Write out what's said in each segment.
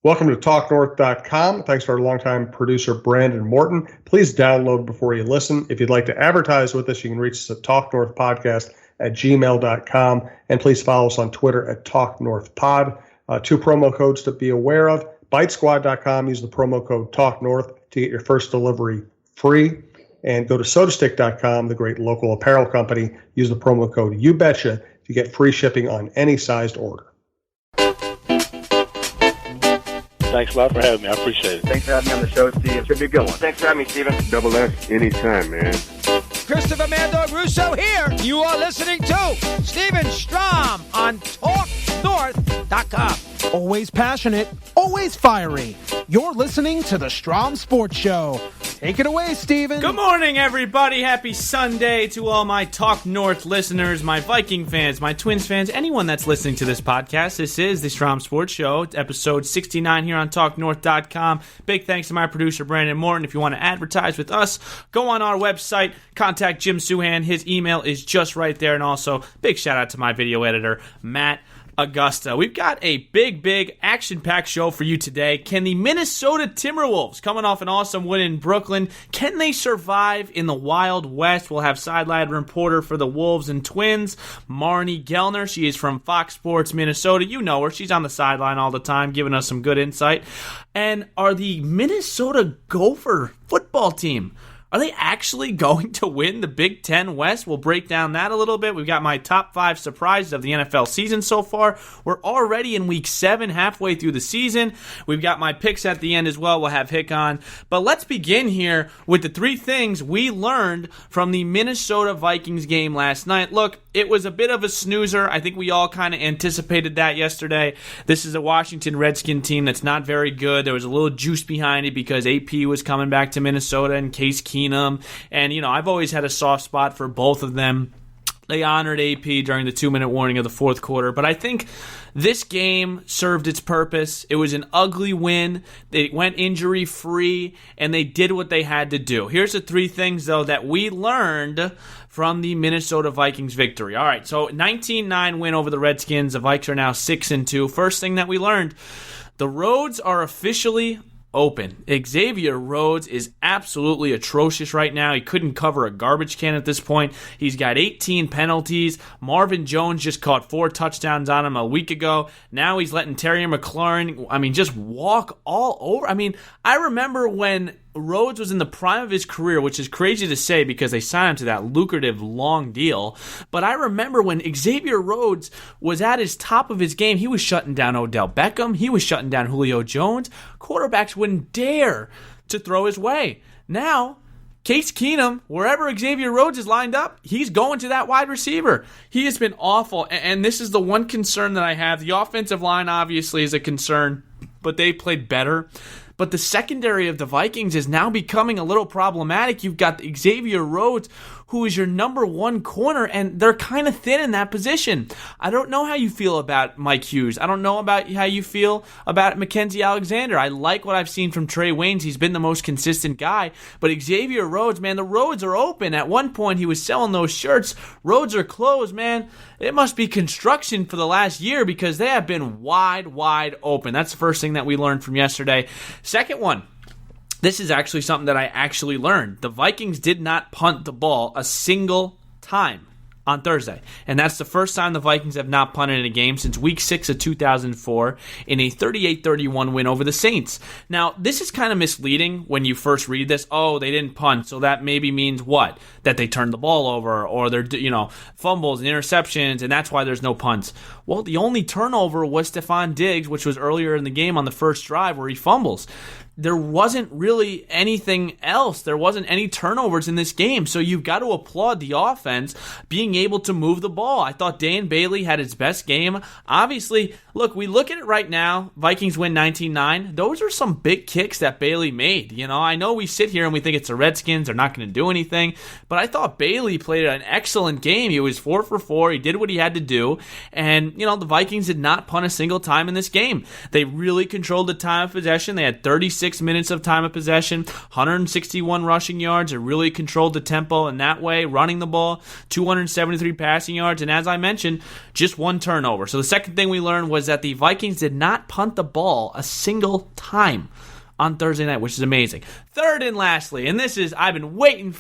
Welcome to TalkNorth.com. Thanks to our longtime producer, Brandon Morton. Please download before you listen. If you'd like to advertise with us, you can reach us at talknorthpodcast@gmail.com. And please follow us on Twitter at TalkNorthPod. 2 promo codes to be aware of. BiteSquad.com. Use the promo code TalkNorth to get your first delivery free. And go to SodaStick.com, the great local apparel company. Use the promo code YouBetcha to get free shipping on any sized order. Thanks a lot for having me. I appreciate it. Thanks for having me on the show, Steve. It should be a good one. Thanks for having me, Steven. Double S anytime, man. Christopher Mando Russo here. You are listening to Steven Strom on TalkNorth.com. Always passionate, always fiery. You're listening to the Strom Sports Show. Take it away, Steven. Good morning, everybody. Happy Sunday to all my Talk North listeners, my Viking fans, my Twins fans, anyone that's listening to this podcast. This is the Strom Sports Show, episode 69 here on TalkNorth.com. Big thanks to my producer, Brandon Morton. If you want to advertise with us, go on our website, contact Jim Suhan. His email is just right there. And also, big shout out to my video editor, Matt Augusta. We've got a big action-packed show for you today. Can the Minnesota Timberwolves, coming off an awesome win in Brooklyn, can they survive in the Wild West? We'll have sideline reporter for the Wolves and Twins, Marney Gellner. She is from Fox Sports Minnesota. You know her. She's on the sideline all the time, giving us some good insight. And are the Minnesota Gopher football team, are they actually going to win the Big Ten West? We'll break down that a little bit. We've got my top 5 surprises of the NFL season so far. We're already in week 7, halfway through the season. We've got my picks at the end as well. We'll have Hick on. But let's begin here with the 3 things we learned from the Minnesota Vikings game last night. Look, it was a bit of a snoozer. I think we all kind of anticipated that yesterday. This is a Washington Redskin team that's not very good. There was a little juice behind it because AP was coming back to Minnesota and Case Keenum. And, you know, I've always had a soft spot for both of them. They honored AP during the 2-minute warning of the fourth quarter. But I think this game served its purpose. It was an ugly win. They went injury-free, and they did what they had to do. Here's the 3 things, though, that we learned from the Minnesota Vikings victory. All right, so 19-9 win over the Redskins. The Vikes are now 6-2. First thing that we learned, the roads are officially open. Xavier Rhodes is absolutely atrocious right now. He couldn't cover a garbage can at this point. He's got 18 penalties. Marvin Jones just caught 4 touchdowns on him a week ago. Now he's letting Terry McLaurin, just walk all over. I remember when Rhodes was in the prime of his career, which is crazy to say because they signed him to that lucrative long deal. But I remember when Xavier Rhodes was at his top of his game, he was shutting down Odell Beckham. He was shutting down Julio Jones. Quarterbacks wouldn't dare to throw his way. Now, Case Keenum, wherever Xavier Rhodes is lined up, he's going to that wide receiver. He has been awful, and this is the one concern that I have. The offensive line obviously is a concern, but they played better. But the secondary of the Vikings is now becoming a little problematic. You've got Xavier Rhodes, who is your number 1 corner, and they're kind of thin in that position. I don't know how you feel about Mike Hughes. I don't know about how you feel about Mackenzie Alexander. I like what I've seen from Trey Waynes. He's been the most consistent guy. But Xavier Rhodes, man, the roads are open. At one point, he was selling those shirts. Roads are closed, man. It must be construction for the last year because they have been wide open. That's the first thing that we learned from yesterday. Second one. This is actually something that I actually learned. The Vikings did not punt the ball a single time on Thursday. And that's the first time the Vikings have not punted in a game since week 6 of 2004 in a 38-31 win over the Saints. Now, this is kind of misleading when you first read this. Oh, they didn't punt, so that maybe means what? That they turned the ball over or they're, fumbles and interceptions, and that's why there's no punts. Well, the only turnover was Stephon Diggs, which was earlier in the game on the first drive where he fumbles. There wasn't really anything else. There wasn't any turnovers in this game. So you've got to applaud the offense being able to move the ball. I thought Dan Bailey had his best game. Obviously, look, we look at it right now. Vikings win 19-9. Those are some big kicks that Bailey made. I know we sit here and we think it's the Redskins. They're not going to do anything. But I thought Bailey played an excellent game. He was 4 for 4. He did what he had to do. And, the Vikings did not punt a single time in this game. They really controlled the time of possession. They had 36 minutes of time of possession, 161 rushing yards. It really controlled the tempo in that way, running the ball, 273 passing yards, and as I mentioned, just 1 turnover. So the second thing we learned was was that the Vikings did not punt the ball a single time on Thursday night, which is amazing. Third and lastly, and this is, I've been waiting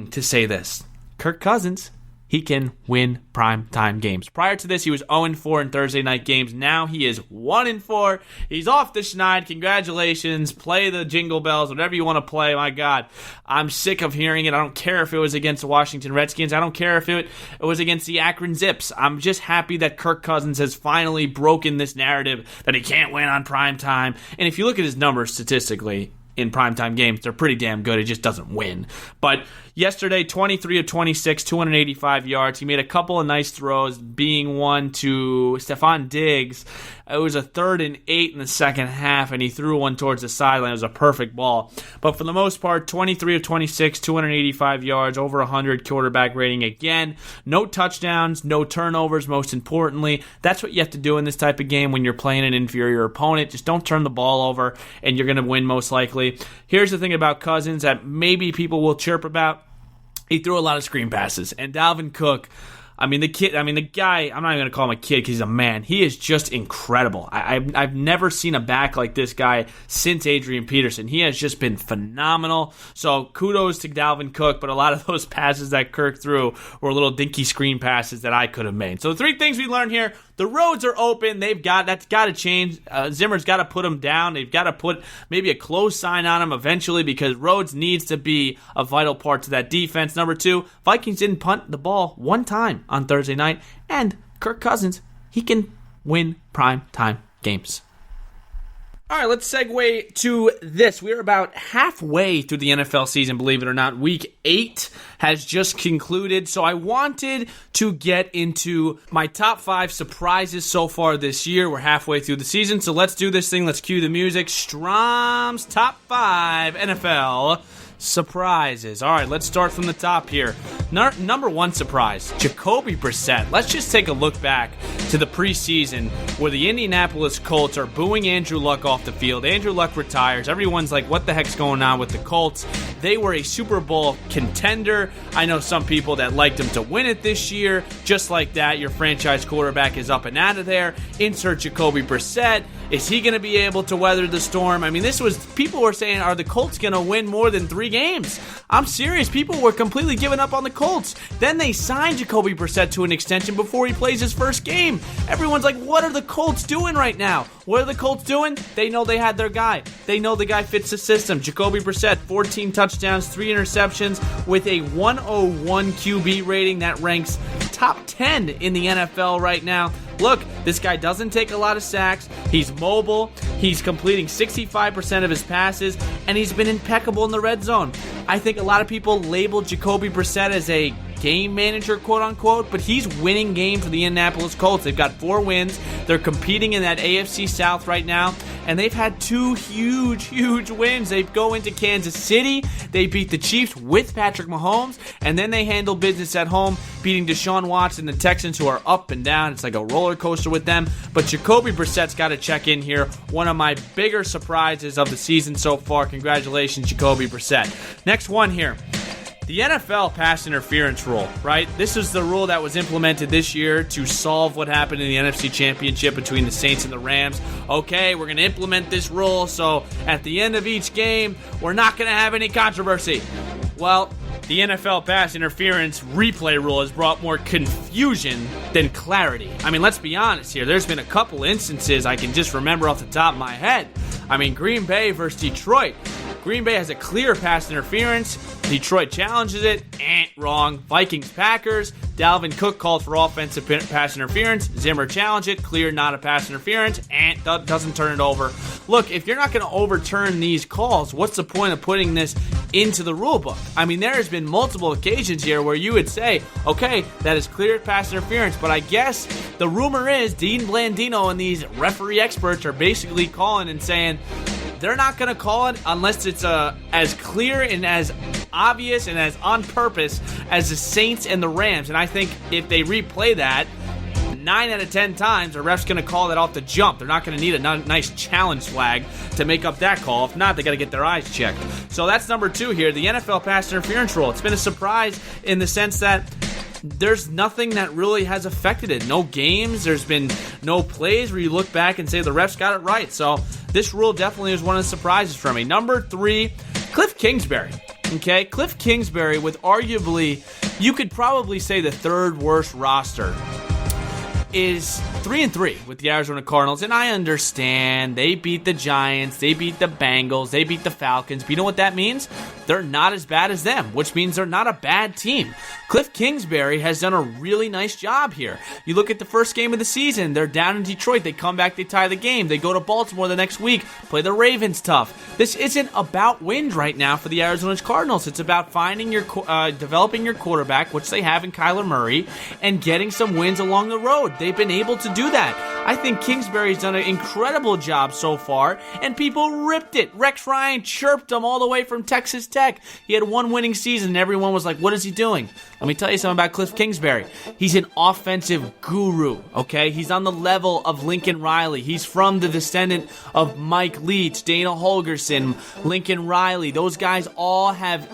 to say this. Kirk Cousins, he can win primetime games. Prior to this, he was 0-4 in Thursday night games. Now he is 1-4. He's off the schneid. Congratulations. Play the jingle bells, whatever you want to play. My God, I'm sick of hearing it. I don't care if it was against the Washington Redskins. I don't care if it was against the Akron Zips. I'm just happy that Kirk Cousins has finally broken this narrative that he can't win on primetime. And if you look at his numbers statistically, in primetime games, they're pretty damn good. He just doesn't win. But yesterday, 23 of 26, 285 yards. He made a couple of nice throws, being one to Stephon Diggs. It was a 3rd and 8 in the second half, and he threw one towards the sideline. It was a perfect ball. But for the most part, 23 of 26, 285 yards, over 100 quarterback rating again. No touchdowns, no turnovers, most importantly. That's what you have to do in this type of game when you're playing an inferior opponent. Just don't turn the ball over, and you're going to win most likely. Here's the thing about Cousins that maybe people will chirp about. He threw a lot of screen passes, and Dalvin Cook, the guy, I'm not even going to call him a kid because he's a man. He is just incredible. I've never seen a back like this guy since Adrian Peterson. He has just been phenomenal. So kudos to Dalvin Cook, but a lot of those passes that Kirk threw were little dinky screen passes that I could have made. So the 3 things we learned here: the roads are open. That's got to change. Zimmer's got to put them down. They've got to put maybe a close sign on him eventually because Rhodes needs to be a vital part to that defense. Number 2, Vikings didn't punt the ball one time on Thursday night, and Kirk Cousins, he can win prime time games. All right, let's segue to this. We're about halfway through the NFL season, believe it or not. Week 8 has just concluded, so I wanted to get into my top 5 surprises so far this year. We're halfway through the season, so let's do this thing. Let's cue the music. Strom's top 5 NFL surprises. All right, let's start from the top here. Number 1 surprise, Jacoby Brissett. Let's just take a look back to the preseason where the Indianapolis Colts are booing Andrew Luck off the field. Andrew Luck retires. Everyone's like, what the heck's going on with the Colts? They were a Super Bowl contender. I know some people that liked them to win it this year. Just like that, your franchise quarterback is up and out of there. Insert Jacoby Brissett. Is he going to be able to weather the storm? I mean, people were saying, are the Colts going to win more than 3 games? I'm serious. People were completely giving up on the Colts. Then they signed Jacoby Brissett to an extension before he plays his first game. Everyone's like, what are the Colts doing right now? What are the Colts doing? They know they had their guy. They know the guy fits the system. Jacoby Brissett, 14 touchdowns, 3 interceptions with a 101 QB rating that ranks top 10 in the NFL right now. Look, this guy doesn't take a lot of sacks. He's mobile. He's completing 65% of his passes, and he's been impeccable in the red zone. I think a lot of people labeled Jacoby Brissett as a game manager, quote-unquote, but he's winning games for the Indianapolis Colts. They've got 4 wins. They're competing in that AFC South right now, and they've had 2 huge wins. They go into Kansas City. They beat the Chiefs with Patrick Mahomes, and then they handle business at home, beating Deshaun Watson and the Texans, who are up and down. It's like a roller coaster with them, but Jacoby Brissett's got to check in here. One of my bigger surprises of the season so far. Congratulations, Jacoby Brissett. Next one here. The NFL pass interference rule, right? This is the rule that was implemented this year to solve what happened in the NFC Championship between the Saints and the Rams. Okay, we're going to implement this rule so at the end of each game, we're not going to have any controversy. Well, the NFL pass interference replay rule has brought more confusion than clarity. I mean, let's be honest here. There's been a couple instances I can just remember off the top of my head. I mean, Green Bay versus Detroit. Green Bay has a clear pass interference. Detroit challenges it. Wrong. Vikings-Packers. Dalvin Cook called for offensive pass interference. Zimmer challenged it. Clear, not a pass interference. Doesn't turn it over. Look, if you're not going to overturn these calls, what's the point of putting this into the rule book? I mean, there has been multiple occasions here where you would say, okay, that is clear pass interference, but I guess the rumor is Dean Blandino and these referee experts are basically calling and saying, they're not going to call it unless it's as clear and as obvious and as on purpose as the Saints and the Rams. And I think if they replay that 9 out of 10 times, the ref's going to call that off the jump. They're not going to need a nice challenge flag to make up that call. If not, they got to get their eyes checked. So that's number 2 here, the NFL pass interference rule. It's been a surprise in the sense that there's nothing that really has affected it. No games, there's been no plays where you look back and say the refs got it right. So this rule definitely is one of the surprises for me. Number 3, Cliff Kingsbury. Okay, Cliff Kingsbury with arguably, you could probably say the 3rd worst roster, is 3-3 with the Arizona Cardinals, and I understand they beat the Giants, they beat the Bengals, they beat the Falcons, but you know what that means? They're not as bad as them, which means they're not a bad team. Cliff Kingsbury has done a really nice job here. You look at the first game of the season, they're down in Detroit, they come back, they tie the game, they go to Baltimore the next week, play the Ravens tough. This isn't about wins right now for the Arizona Cardinals. It's about finding developing your quarterback, which they have in Kyler Murray, and getting some wins along the road. They've been able to do that. I think Kingsbury's done an incredible job so far, and people ripped it. Rex Ryan chirped him all the way from Texas Tech. He had one winning season, and everyone was like, what is he doing? Let me tell you something about Cliff Kingsbury. He's an offensive guru, okay? He's on the level of Lincoln Riley. He's from the descendant of Mike Leach, Dana Holgerson, Lincoln Riley. Those guys all have,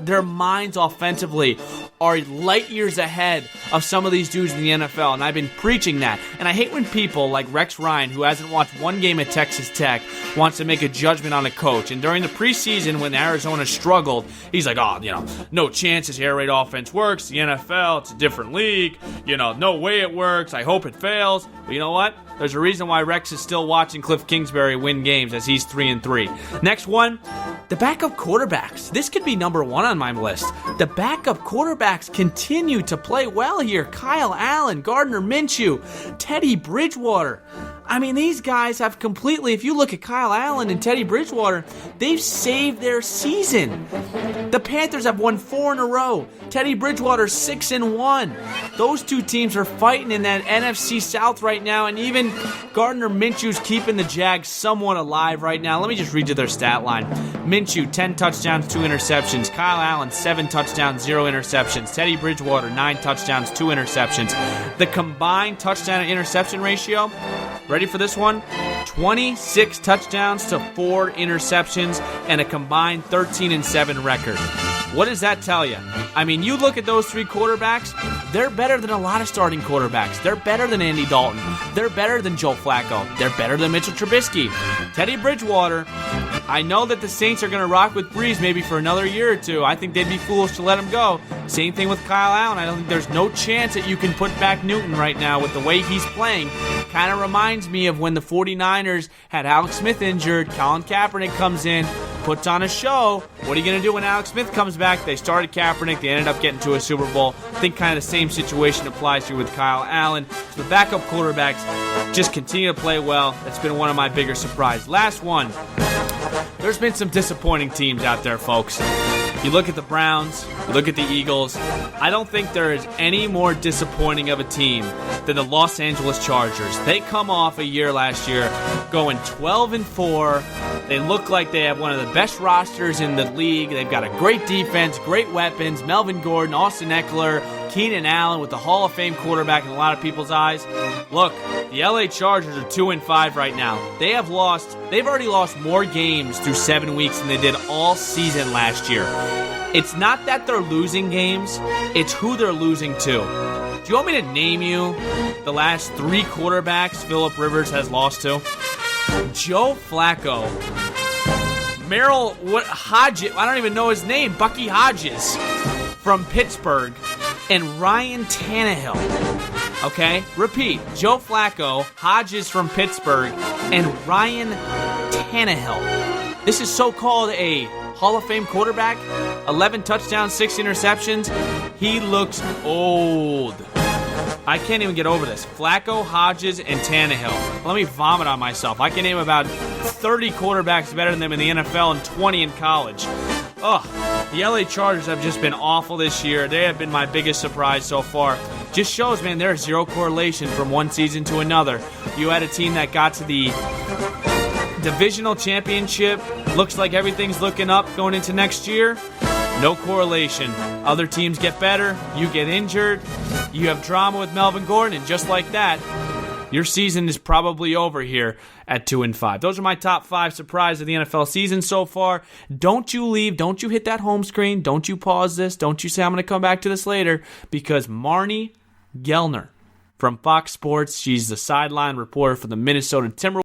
their minds offensively are light years ahead of some of these dudes in the NFL, and I've been preaching that. And I hate when people like Rex Ryan, who hasn't watched one game at Texas Tech, wants to make a judgment on a coach. And during the preseason when Arizona struggled, he's like, no chances air raid offense works. The NFL, it's a different league. No way it works. I hope it fails. But you know what? There's a reason why Rex is still watching Cliff Kingsbury win games as he's 3-3. Next one, the backup quarterbacks. This could be number 1 on my list. The backup quarterbacks continue to play well here. Kyle Allen, Gardner Minshew, Teddy Bridgewater. These guys have completely, if you look at Kyle Allen and Teddy Bridgewater, they've saved their season. The Panthers have won 4 in a row. Teddy Bridgewater 6-1. Those two teams are fighting in that NFC South right now, and even Gardner Minshew's keeping the Jags somewhat alive right now. Let me just read you their stat line. Minshew, 10 touchdowns, 2 interceptions. Kyle Allen, 7 touchdowns, 0 interceptions. Teddy Bridgewater, 9 touchdowns, 2 interceptions. The combined touchdown and interception ratio, ready for this one? 26 touchdowns to 4 interceptions and a combined 13-7 record. What does that tell you? You look at those 3 quarterbacks, they're better than a lot of starting quarterbacks. They're better than Andy Dalton. They're better than Joe Flacco. They're better than Mitchell Trubisky. Teddy Bridgewater, I know that the Saints are going to rock with Breeze maybe for another year or 2. I think they'd be foolish to let him go. Same thing with Kyle Allen. I don't think there's no chance that you can put back Newton right now with the way he's playing. Kind of reminds me of when the 49ers had Alex Smith injured. Colin Kaepernick comes in, puts on a show. What are you going to do when Alex Smith comes back? They started Kaepernick. They ended up getting to a Super Bowl. I think kind of the same situation applies here with Kyle Allen. So the backup quarterbacks just continue to play well. That's been one of my bigger surprises. Last one. There's been some disappointing teams out there, folks. You look at the Browns, you look at the Eagles. I don't think there is any more disappointing of a team than the Los Angeles Chargers. They come off a year last year going 12-4. They look like they have one of the best rosters in the league. They've got a great defense, great weapons. Melvin Gordon, Austin Eckler, Keenan Allen with the Hall of Fame quarterback in a lot of people's eyes. Look, the LA Chargers are 2-5 right now. They've already lost more games through 7 weeks than they did all season last year. It's not that they're losing games, it's who they're losing to. Do you want me to name you the last 3 quarterbacks Phillip Rivers has lost to? Joe Flacco, Hodges, I don't even know his name, Bucky Hodges from Pittsburgh, and Ryan Tannehill. Okay? Repeat. Joe Flacco, Hodges from Pittsburgh, and Ryan Tannehill. This is so-called a Hall of Fame quarterback. 11 touchdowns, 6 interceptions. He looks old. I can't even get over this. Flacco, Hodges, and Tannehill. Let me vomit on myself. I can name about 30 quarterbacks better than them in the NFL and 20 in college. Ugh. The LA Chargers have just been awful this year. They have been my biggest surprise so far. Just shows, man, there's zero correlation from one season to another. You had a team that got to the divisional championship. Looks like everything's looking up going into next year. No correlation. Other teams get better. You get injured. You have drama with Melvin Gordon. And just like that, your season is probably over here at 2-5. Those are my top 5 surprises of the NFL season so far. Don't you leave. Don't you hit that home screen. Don't you pause this. Don't you say I'm going to come back to this later, because Marney Gellner from Fox Sports, she's the sideline reporter for the Minnesota Timberwolves.